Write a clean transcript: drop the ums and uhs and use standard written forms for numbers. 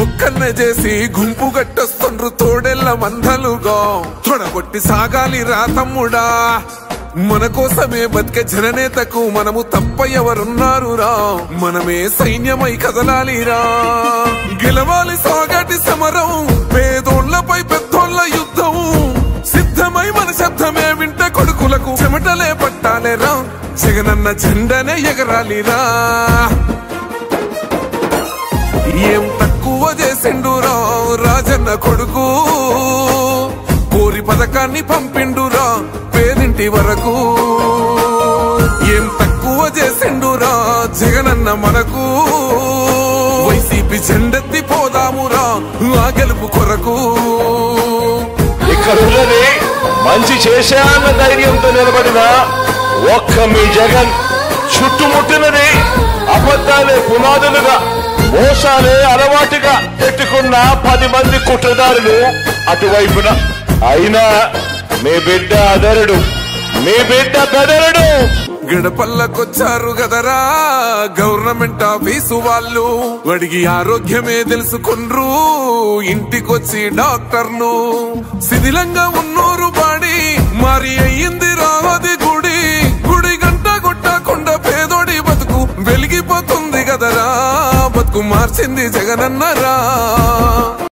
ఒక్కన్నే చేసి గుంపు గట్టొస్తుండ్రు తోడెల్ల మందలుగా తొడగొట్టి సాగాలి రా తమ్ముడా మన కోసమే బతికే జననేతకు మనము తప్ప ఎవరున్నారు రా మనమే సైన్యమై కదలాలిరా గెలవాలి సాగటి సమరం పేదోళ్లపై పెద్దోళ్ల యుద్ధం సిద్ధమై మన శబ్దమే వింట కొడుకులకు చెమటలే పట్టాలేరా జగనన్న జెండనే ఎగరాలిరా ఏం తక్కువ చేసిండురా రాజన్న కొడుకు కోరి పథకాన్ని పంపిండురా పేరింటి వరకు ఏం తక్కువ చేసిండురా జగనన్న మనకు వైసీపీ జెండెత్తి పోదామురా ఆ గెలుపు కొరకు ఇక్కడ మంచి చేశాన్న ధైర్యంతో నిలబడిన ఒక్క మీ జగన్ చుట్టుముట్టినది అబద్ధాలే పునాదులుగా మోసాలే అలవాటుగా పెట్టుకున్న 10 మంది కుట్రదారులు అటువైపున అయినా మీ బిడ్డ అదరుడు మీ బిడ్డ బెదరుడు గడపల్లకొచ్చారు గదరా గవర్నమెంట్ ఆఫీసు వాళ్ళు అడిగి ఆరోగ్యమే తెలుసుకుండ్రు ఇంటికొచ్చి డాక్టర్ను శిథిలంగా ఉన్నోరు బాడి మరి అయ్యింది రాది గుడి గుడి గంట కొట్టకుండా పేదోడి బతుకు వెలిగిపోతుంది గదరా బతుకు మార్చింది జగనన్నరా